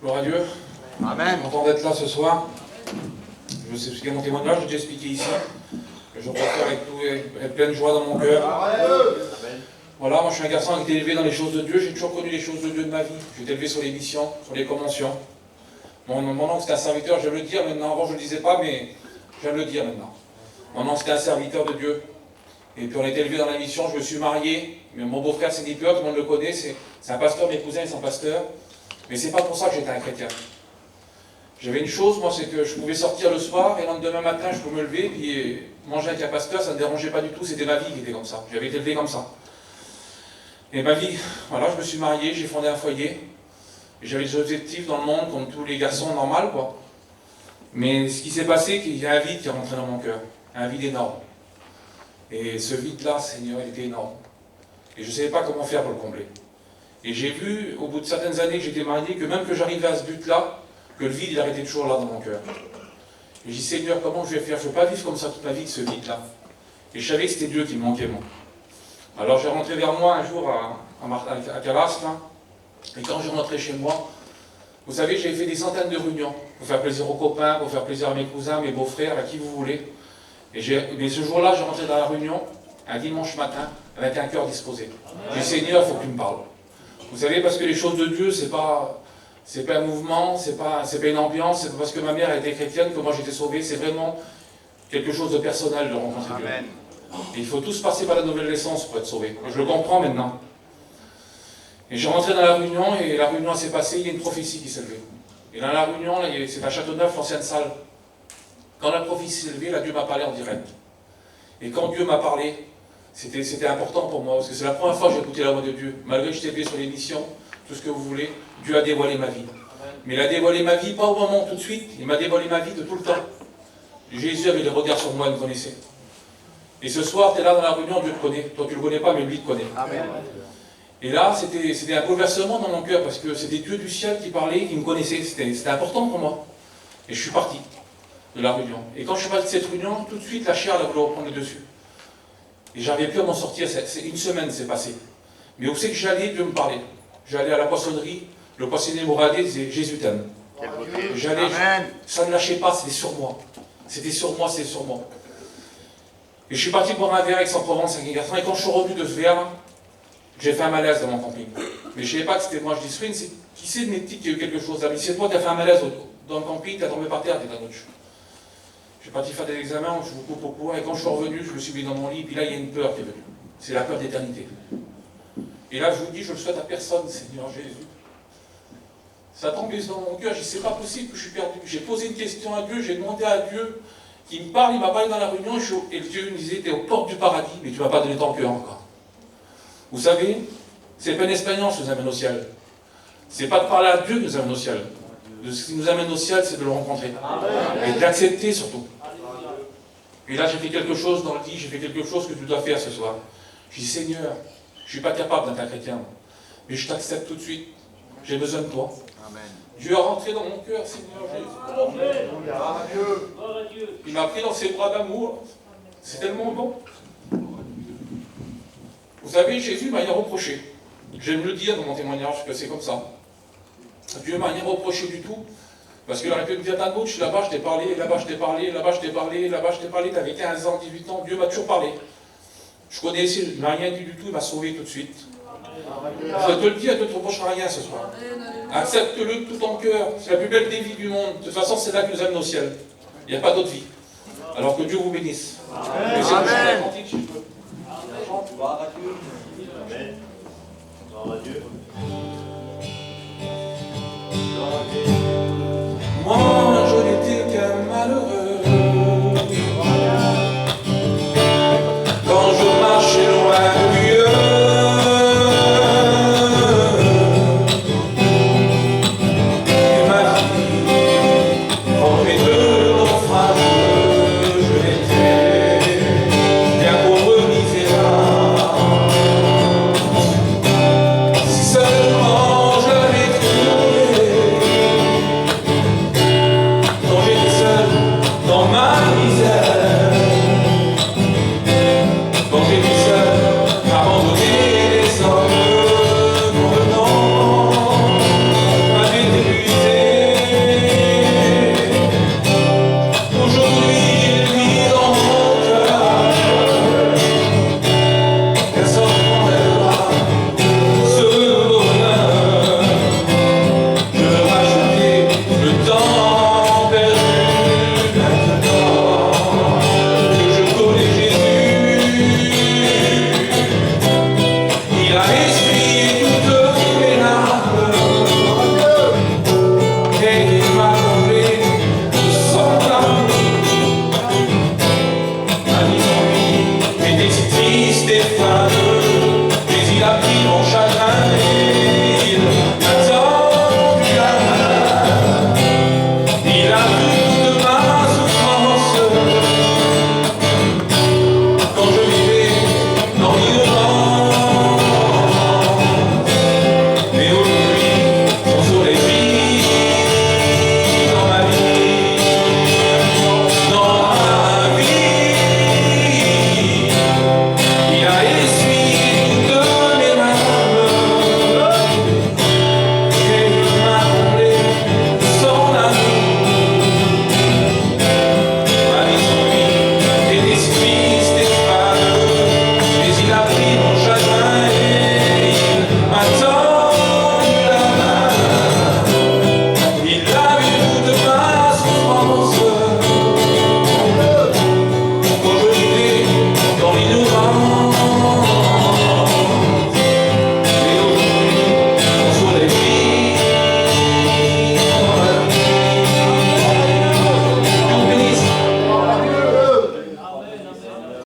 Gloire à Dieu. Amen. Je suis content d'être là ce soir. Je vais expliquer mon témoignage, j'ai déjà expliqué ici. Je préfère avec pleine joie dans mon cœur. Voilà, moi je suis un garçon qui a été élevé dans les choses de Dieu. J'ai toujours connu les choses de Dieu de ma vie. J'ai été élevé sur les missions, sur les conventions. Mon oncle c'était un serviteur, je vais le dire maintenant. Avant je ne le disais pas, mais je vais le dire maintenant. Mon oncle c'était un serviteur de Dieu. Et puis on a été élevé dans la mission, je me suis marié. Mais mon beau-frère c'est Nipper, tout le monde le connaît. C'est un pasteur, mes cousins ils sont pasteurs. Mais c'est pas pour ça que j'étais un chrétien. J'avais une chose, moi, c'est que je pouvais sortir le soir et le lendemain matin, je pouvais me lever puis manger avec un pasteur, ça ne me dérangeait pas du tout, c'était ma vie qui était comme ça. J'avais été élevé comme ça. Et ma vie, voilà, je me suis marié, j'ai fondé un foyer. Et j'avais des objectifs dans le monde, comme tous les garçons normaux, quoi. Mais ce qui s'est passé, c'est qu'il y a un vide qui est rentré dans mon cœur. Un vide énorme. Et ce vide-là, Seigneur, il était énorme. Et je ne savais pas comment faire pour le combler. Et j'ai vu, au bout de certaines années que j'étais marié, que même que j'arrivais à ce but-là, que le vide, il arrêtait toujours là dans mon cœur. Et j'ai dit, Seigneur, comment je vais faire? Je ne veux pas vivre comme ça toute ma vie, ce vide-là. Et je savais que c'était Dieu qui me manquait, moi. Alors j'ai rentré vers moi un jour à Calas, là. Et quand je rentrais chez moi, vous savez, j'ai fait des centaines de réunions pour faire plaisir aux copains, pour faire plaisir à mes cousins, mes beaux-frères, à qui vous voulez. Mais ce jour-là, je rentrais dans la réunion, un dimanche matin, avec un cœur disposé. J'ai dit, Seigneur, il faut que tu me parles. Vous savez, parce que les choses de Dieu, c'est pas un mouvement, c'est pas une ambiance, c'est pas parce que ma mère a été chrétienne que moi j'étais sauvé, c'est vraiment quelque chose de personnel de rencontrer Dieu. Et il faut tous passer par la nouvelle naissance pour être sauvé. Je le comprends maintenant. Et j'ai rentré dans la réunion, et la réunion s'est passée, il y a une prophétie qui s'est levée. Et dans la réunion, c'est à Châteauneuf, l'ancienne salle. Quand la prophétie s'est levée, là, Dieu m'a parlé en direct. Et quand Dieu m'a parlé, c'était important pour moi, parce que c'est la première fois que j'ai écouté la voix de Dieu. Malgré que j'étais élevé sur les missions, tout ce que vous voulez, Dieu a dévoilé ma vie. Mais il a dévoilé ma vie, pas au moment tout de suite, il m'a dévoilé ma vie de tout le temps. Jésus avait des regards sur moi, il me connaissait. Et ce soir, tu es là dans la réunion, Dieu te connaît. Toi, tu ne le connais pas, mais lui te connaît. Amen. Et là, c'était un bouleversement dans mon cœur, parce que c'était Dieu du ciel qui parlait, qui me connaissait. C'était important pour moi. Et je suis parti de la réunion. Et quand je suis parti de cette réunion, tout de suite, la chair a voulu reprendre le dessus. Et j'arrivais plus à m'en sortir. Une semaine s'est passée. Mais où c'est que j'allais, Dieu me parlait. J'allais à la poissonnerie, le poissonnier m'aurait disait, Jésus t'aime. J'allais, ça ne lâchait pas, c'était sur moi. C'était sur moi, c'était sur moi. Et je suis parti boire un verre avec Aix-en-Provence, avec un garçon, et quand je suis revenu de ce verre, j'ai fait un malaise dans mon camping. Mais je ne savais pas que c'était moi. Je dis, Swin, qui c'est de mes petits qui a eu quelque chose là? Mais c'est toi qui as fait un malaise dans le camping, tu as tombé par terre, tu es dans notre chute. Je suis parti faire des examens, je vous coupe au courant, et quand je suis revenu, je me suis mis dans mon lit, puis là, il y a une peur qui est venue. C'est la peur d'éternité. Et là, je vous dis, je le souhaite à personne, Seigneur Jésus. Ça tombe dans mon cœur, je dis, c'est pas possible que je suis perdu. J'ai posé une question à Dieu, j'ai demandé à Dieu qu'il me parle, il m'a parlé dans la réunion, et Dieu me disait, tu es aux portes du paradis, mais tu ne m'as pas donné ton cœur encore. Vous savez, c'est pas une expérience qui nous amène au ciel. C'est pas de parler à Dieu qui nous amène au ciel. Ce qui nous amène au ciel, c'est de le rencontrer. Et de l'accepter surtout. Et là, j'ai fait quelque chose dans le lit, j'ai fait quelque chose que tu dois faire ce soir. Je dis, Seigneur, je ne suis pas capable d'être un chrétien, mais je t'accepte tout de suite. J'ai besoin de toi. Amen. Dieu a rentré dans mon cœur, Seigneur Jésus. Il m'a pris dans ses bras d'amour. C'est tellement bon. Vous savez, Jésus m'a rien reproché. J'aime le dire dans mon témoignage que c'est comme ça. Dieu m'a rien reproché du tout. Parce qu'il aurait pu me dire, je suis là-bas, je t'ai parlé, là-bas, je t'ai parlé, là-bas, je t'ai parlé, là-bas, je t'ai parlé, tu avais 15 ans, 18 ans, Dieu m'a toujours parlé. Je connaissais, il ne m'a rien dit du tout, il m'a sauvé tout de suite. Je te le dis, elle ne te reprochera rien ce soir. Accepte-le de tout ton cœur. C'est la plus belle des vies du monde. De toute façon, c'est là que nous amène au ciel. Il n'y a pas d'autre vie. Alors que Dieu vous bénisse. Amen. Amen. Si je peux. Gloire à Dieu. Amen. Gloire à Dieu. Gloire à Dieu.